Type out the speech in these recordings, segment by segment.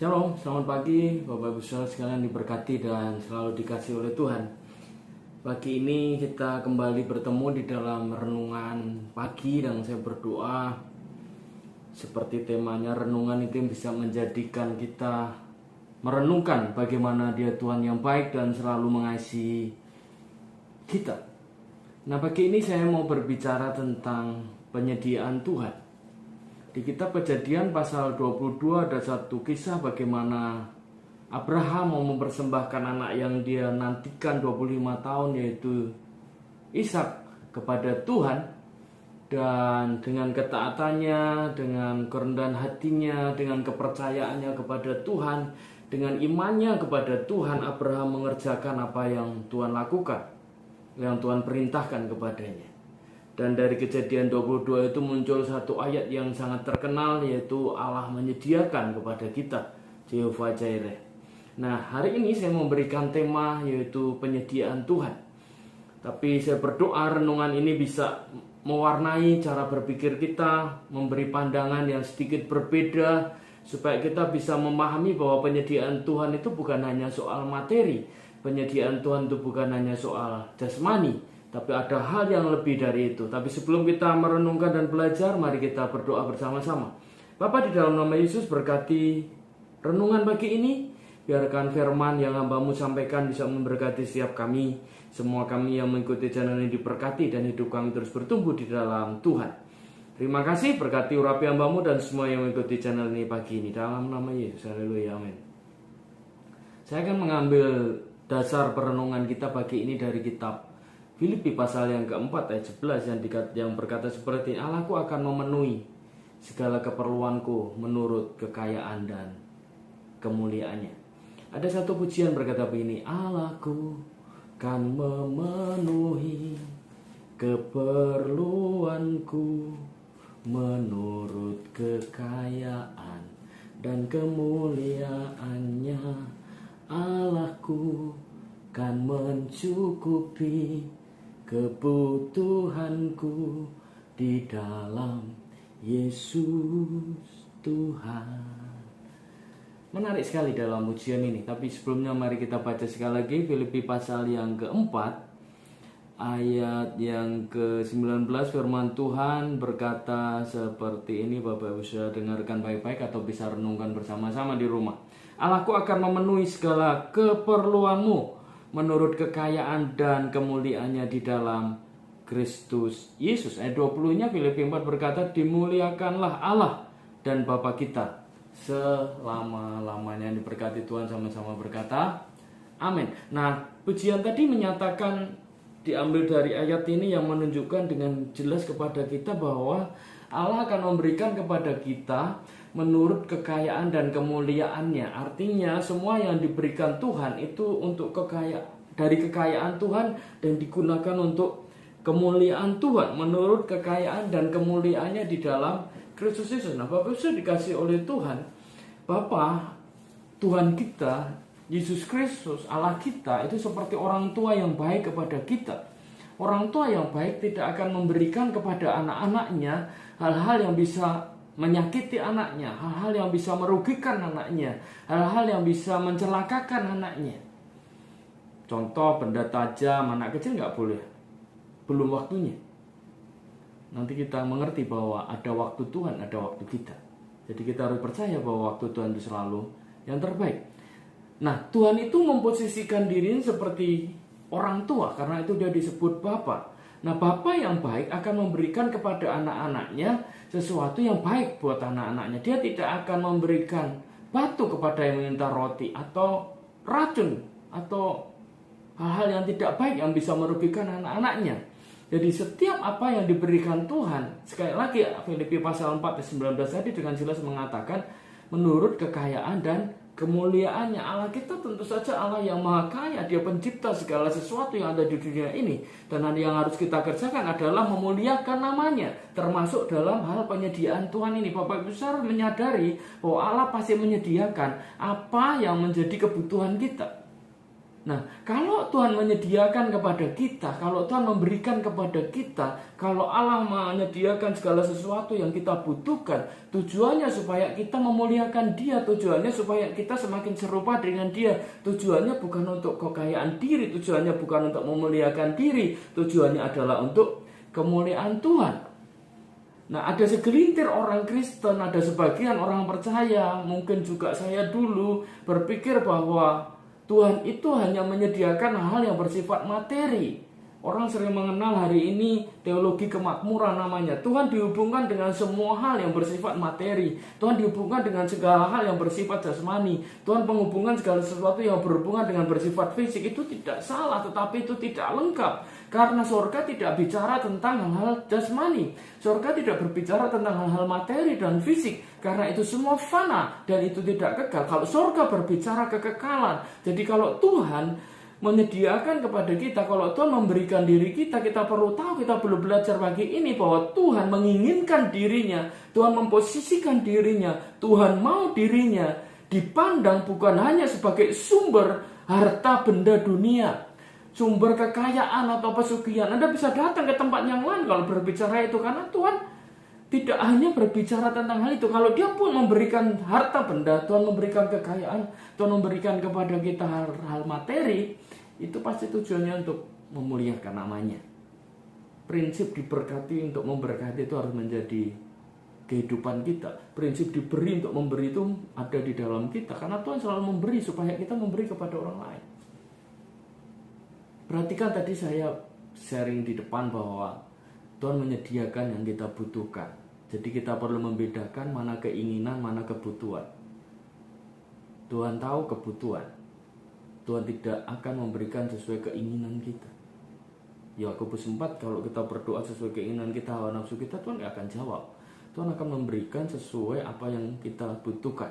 Shalom, selamat pagi Bapak Ibu Saudara sekalian, diberkati dan selalu dikasih oleh Tuhan. Pagi ini kita kembali bertemu di dalam renungan pagi dan saya berdoa seperti temanya renungan itu bisa menjadikan kita merenungkan bagaimana Dia Tuhan yang baik dan selalu mengasihi kita. Nah, pagi ini saya mau berbicara tentang penyediaan Tuhan. Di kitab Kejadian pasal 22 ada satu kisah bagaimana Abraham mau mempersembahkan anak yang dia nantikan 25 tahun yaitu Ishak kepada Tuhan. Dan dengan ketaatannya, dengan kerendahan hatinya, dengan kepercayaannya kepada Tuhan, dengan imannya kepada Tuhan, Abraham mengerjakan apa yang Tuhan lakukan, yang Tuhan perintahkan kepadanya. Dan dari Kejadian 22 itu muncul satu ayat yang sangat terkenal, yaitu Allah menyediakan kepada kita, Jehovah Jireh. Nah, hari ini saya memberikan tema yaitu penyediaan Tuhan. Tapi saya berdoa renungan ini bisa mewarnai cara berpikir kita, memberi pandangan yang sedikit berbeda, supaya kita bisa memahami bahwa penyediaan Tuhan itu bukan hanya soal materi, penyediaan Tuhan itu bukan hanya soal jasmani, tapi ada hal yang lebih dari itu. Tapi sebelum kita merenungkan dan belajar, mari kita berdoa bersama-sama. Bapa, di dalam nama Yesus, berkati renungan pagi ini. Biarkan firman yang hamba-Mu sampaikan bisa memberkati setiap kami. Semua kami yang mengikuti channel ini diberkati dan hidup kami terus bertumbuh di dalam Tuhan. Terima kasih, berkati urapi hamba-Mu dan semua yang mengikuti channel ini pagi ini. Dalam nama Yesus, haleluya, amin. Saya akan mengambil dasar perenungan kita pagi ini dari kitab Filipi pasal yang keempat ayat 11 yang berkata seperti ini, Allahku akan memenuhi segala keperluanku menurut kekayaan dan kemuliaannya. Ada satu pujian berkata begini, Allahku kan memenuhi keperluanku menurut kekayaan dan kemuliaannya. Allahku kan mencukupi kebutuhanku di dalam Yesus Tuhan. Menarik sekali dalam ujian ini. Tapi sebelumnya mari kita baca sekali lagi Filipi pasal yang keempat ayat yang ke-19. Firman Tuhan berkata seperti ini, Bapak Ibu sudah dengarkan baik-baik atau bisa renungkan bersama-sama di rumah. Allahku akan memenuhi segala keperluanmu menurut kekayaan dan kemuliaannya di dalam Kristus Yesus. Ayat 20-nya Filipi 4 berkata, dimuliakanlah Allah dan Bapa kita selama-lamanya. Diberkati Tuhan, sama-sama berkata amin. Nah, pujian tadi menyatakan, diambil dari ayat ini yang menunjukkan dengan jelas kepada kita bahwa Allah akan memberikan kepada kita menurut kekayaan dan kemuliaannya. Artinya semua yang diberikan Tuhan itu untuk dari kekayaan Tuhan dan digunakan untuk kemuliaan Tuhan menurut kekayaan dan kemuliaannya di dalam Kristus Yesus. Nah, Bapak Yesus dikasih oleh Tuhan, Bapa Tuhan kita, Yesus Kristus, Allah kita itu seperti orang tua yang baik kepada kita. Orang tua yang baik tidak akan memberikan kepada anak-anaknya hal-hal yang bisa menyakiti anaknya, hal-hal yang bisa merugikan anaknya, hal-hal yang bisa mencelakakan anaknya. Contoh, benda tajam, anak kecil nggak boleh, belum waktunya. Nanti kita mengerti bahwa ada waktu Tuhan, ada waktu kita. Jadi kita harus percaya bahwa waktu Tuhan itu selalu yang terbaik. Nah, Tuhan itu memposisikan dirinya seperti orang tua, karena itu dia disebut Bapa. Nah, Bapa yang baik akan memberikan kepada anak-anaknya sesuatu yang baik buat anak-anaknya. Dia tidak akan memberikan batu kepada yang meminta roti, atau racun, atau hal-hal yang tidak baik yang bisa merugikan anak-anaknya. Jadi setiap apa yang diberikan Tuhan, sekali lagi Filipi pasal 4 ayat 19 tadi dengan jelas mengatakan menurut kekayaan dan kemuliaannya. Allah kita tentu saja Allah yang maha kaya. Dia pencipta segala sesuatu yang ada di dunia ini. Dan yang harus kita kerjakan adalah memuliakan namanya, termasuk dalam hal penyediaan Tuhan ini. Bapak Ibu saudara menyadari bahwa Allah pasti menyediakan apa yang menjadi kebutuhan kita. Nah, kalau Tuhan menyediakan kepada kita, kalau Tuhan memberikan kepada kita, kalau Allah menyediakan segala sesuatu yang kita butuhkan, tujuannya supaya kita memuliakan Dia, tujuannya supaya kita semakin serupa dengan Dia, tujuannya bukan untuk kekayaan diri, tujuannya bukan untuk memuliakan diri, tujuannya adalah untuk kemuliaan Tuhan. Nah, ada segelintir orang Kristen, ada sebagian orang percaya, mungkin juga saya dulu berpikir bahwa Tuhan itu hanya menyediakan hal yang bersifat materi. Orang sering mengenal hari ini teologi kemakmuran namanya. Tuhan dihubungkan dengan semua hal yang bersifat materi. Tuhan dihubungkan dengan segala hal yang bersifat jasmani. Tuhan menghubungkan segala sesuatu yang berhubungan dengan bersifat fisik. Itu tidak salah, tetapi itu tidak lengkap. Karena surga tidak bicara tentang hal-hal jasmani. Surga tidak berbicara tentang hal-hal materi dan fisik. Karena itu semua fana dan itu tidak kekal. Kalau surga berbicara kekekalan. Jadi kalau Tuhan menyediakan kepada kita, kalau Tuhan memberikan diri kita, kita perlu tahu, kita perlu belajar pagi ini bahwa Tuhan menginginkan dirinya, Tuhan memposisikan dirinya, Tuhan mau dirinya dipandang bukan hanya sebagai sumber harta benda dunia, sumber kekayaan atau pesugihan. Anda bisa datang ke tempat yang lain kalau berbicara itu, karena Tuhan tidak hanya berbicara tentang hal itu. Kalau Dia pun memberikan harta benda, Tuhan memberikan kekayaan, Tuhan memberikan kepada kita hal materi, itu pasti tujuannya untuk memuliakan namanya. Prinsip diberkati untuk memberkati itu harus menjadi kehidupan kita. Prinsip diberi untuk memberi itu ada di dalam kita, karena Tuhan selalu memberi supaya kita memberi kepada orang lain. Perhatikan tadi saya sharing di depan bahwa Tuhan menyediakan yang kita butuhkan. Jadi kita perlu membedakan mana keinginan, mana kebutuhan. Tuhan tahu kebutuhan. Tuhan tidak akan memberikan sesuai keinginan kita. Yakobus 4, kalau kita berdoa sesuai keinginan kita, hawa nafsu kita, Tuhan gak akan jawab. Tuhan akan memberikan sesuai apa yang kita butuhkan.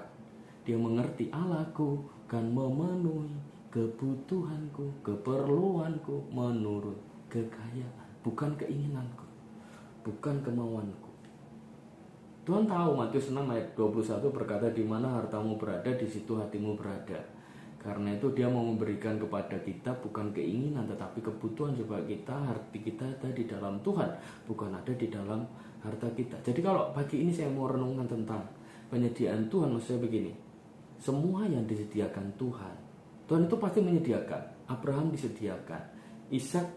Dia mengerti, Allahku akan memenuhi kebutuhanku, keperluanku menurut kekayaan, bukan keinginanku, bukan kemauanku. Tuhan tahu. Matius 6 ayat 21 berkata, di mana hartamu berada, di situ hatimu berada. Karena itu Dia mau memberikan kepada kita bukan keinginan tetapi kebutuhan, supaya kita, hati kita ada di dalam Tuhan, bukan ada di dalam harta kita. Jadi kalau pagi ini saya mau renungkan tentang penyediaan Tuhan, maksud saya begini, semua yang disediakan Tuhan, Tuhan itu pasti menyediakan. Abraham disediakan, Ishak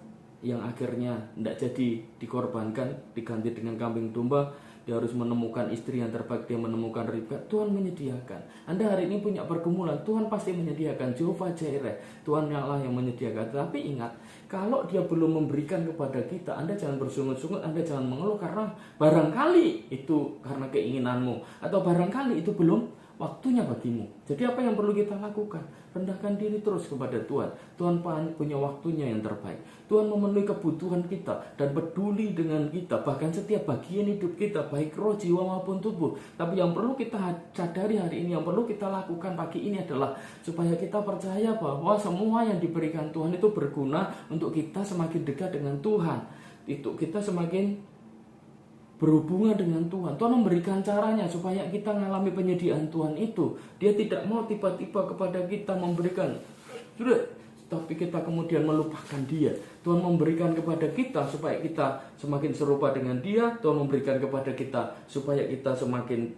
yang akhirnya tidak jadi dikorbankan, diganti dengan kambing domba. Dia harus menemukan istri yang terbaik, dia menemukan Ribka, Tuhan menyediakan. Anda hari ini punya pergumulan, Tuhan pasti menyediakan. Jehovah Jireh, Tuhan Allah yang menyediakan. Tapi ingat, kalau Dia belum memberikan kepada kita, Anda jangan bersungut-sungut, Anda jangan mengeluh, karena barangkali itu karena keinginanmu, atau barangkali itu belum waktunya bagimu. Jadi apa yang perlu kita lakukan? Rendahkan diri terus kepada Tuhan. Tuhan punya waktunya yang terbaik. Tuhan memenuhi kebutuhan kita dan peduli dengan kita, bahkan setiap bagian hidup kita, baik roh, jiwa maupun tubuh. Tapi yang perlu kita sadari hari ini, yang perlu kita lakukan pagi ini adalah supaya kita percaya bahwa semua yang diberikan Tuhan itu berguna untuk kita semakin dekat dengan Tuhan. Itu kita semakin berhubungan dengan Tuhan. Tuhan memberikan caranya supaya kita mengalami penyediaan Tuhan itu. Dia tidak mau tiba-tiba kepada kita memberikan, tapi kita kemudian melupakan Dia. Tuhan memberikan kepada kita supaya kita semakin serupa dengan Dia. Tuhan memberikan kepada kita supaya kita semakin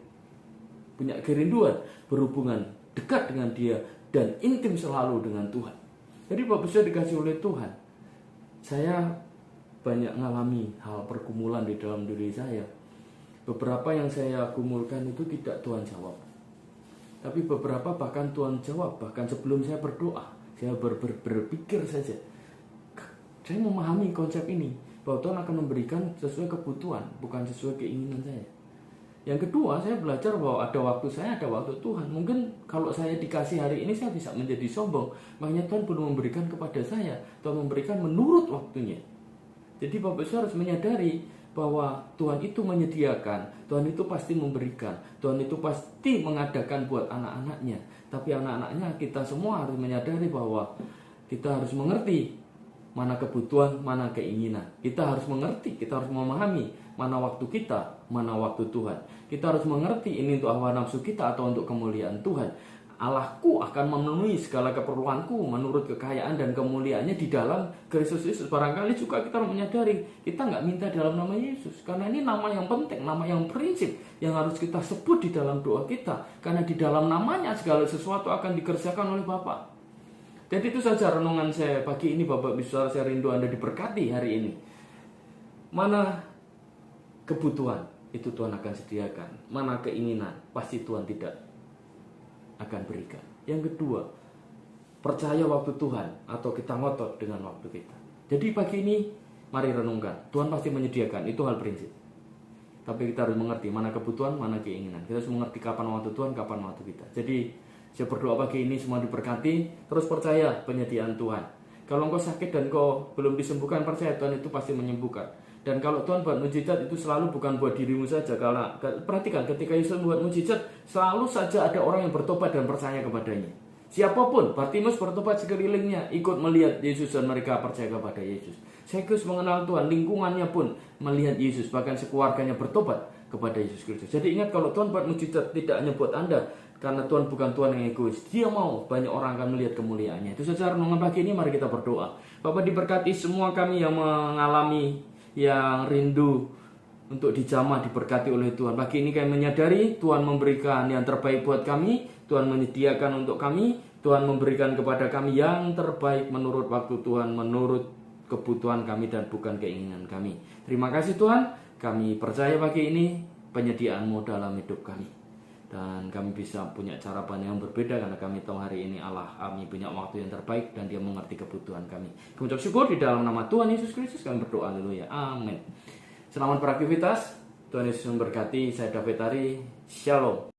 punya kerinduan, berhubungan dekat dengan Dia, dan intim selalu dengan Tuhan. Jadi Bapak saya dikasih oleh Tuhan, saya banyak mengalami hal pergumulan di dalam diri saya. Beberapa yang saya gumulkan itu tidak Tuhan jawab, tapi beberapa bahkan Tuhan jawab. Bahkan sebelum saya berdoa, saya berpikir saja, saya memahami konsep ini, bahwa Tuhan akan memberikan sesuai kebutuhan, bukan sesuai keinginan saya. Yang kedua, saya belajar bahwa ada waktu saya, ada waktu Tuhan. Mungkin kalau saya dikasih hari ini, saya bisa menjadi sombong, makanya Tuhan belum memberikan kepada saya. Tuhan memberikan menurut waktunya. Jadi Bapak Ibu harus menyadari bahwa Tuhan itu menyediakan, Tuhan itu pasti memberikan, Tuhan itu pasti mengadakan buat anak-anaknya. Tapi anak-anaknya, kita semua harus menyadari bahwa kita harus mengerti mana kebutuhan, mana keinginan. Kita harus mengerti, kita harus memahami mana waktu kita, mana waktu Tuhan. Kita harus mengerti ini untuk hawa nafsu kita atau untuk kemuliaan Tuhan. Allahku akan memenuhi segala keperluanku menurut kekayaan dan kemuliaannya di dalam Kristus Yesus. Barangkali juga kita menyadari kita nggak minta dalam nama Yesus, karena ini nama yang penting, nama yang prinsip yang harus kita sebut di dalam doa kita, karena di dalam namanya segala sesuatu akan dikerjakan oleh Bapa. Jadi itu saja renungan saya pagi ini, Bapak bisa, saya rindu Anda diberkati hari ini. Mana kebutuhan itu Tuhan akan sediakan, mana keinginan pasti Tuhan tidak akan berikan. Yang kedua, percaya waktu Tuhan atau kita ngotot dengan waktu kita. Jadi pagi ini mari renungkan, Tuhan pasti menyediakan, itu hal prinsip. Tapi kita harus mengerti mana kebutuhan, mana keinginan. Kita harus mengerti kapan waktu Tuhan, kapan waktu kita. Jadi saya berdoa pagi ini semua diberkati, terus percaya penyediaan Tuhan. Kalau engkau sakit dan engkau belum disembuhkan, percaya Tuhan itu pasti menyembuhkan. Dan kalau Tuhan buat mujizat itu selalu bukan buat dirimu saja. Karena perhatikan ketika Yesus buat mujizat, selalu saja ada orang yang bertobat dan percaya kepadanya. Siapapun, Bartimeus bertobat sekelilingnya, ikut melihat Yesus dan mereka percaya kepada Yesus. Zekeus mengenal Tuhan, lingkungannya pun melihat Yesus, bahkan sekeluarganya bertobat kepada Yesus Kristus. Jadi ingat, kalau Tuhan buat mujizat tidak hanya buat Anda, karena Tuhan bukan Tuhan yang egois. Dia mau banyak orang akan melihat kemuliaannya. Itu saja renungan pagi ini, mari kita berdoa. Bapak diberkati semua kami yang mengalami, yang rindu untuk dijamah, diberkati oleh Tuhan. Pagi ini kami menyadari Tuhan memberikan yang terbaik buat kami, Tuhan menyediakan untuk kami, Tuhan memberikan kepada kami yang terbaik menurut waktu Tuhan, menurut kebutuhan kami dan bukan keinginan kami. Terima kasih Tuhan, kami percaya pagi ini penyediaan-Mu dalam hidup kami. Dan kami bisa punya cara pandang yang berbeda karena kami tahu hari ini Allah kami punya waktu yang terbaik dan Dia mengerti kebutuhan kami. Kami ucap syukur di dalam nama Tuhan Yesus Kristus kami berdoa, haleluya, amin. Selamat beraktivitas, Tuhan Yesus memberkati. Saya David Ari, Shalom.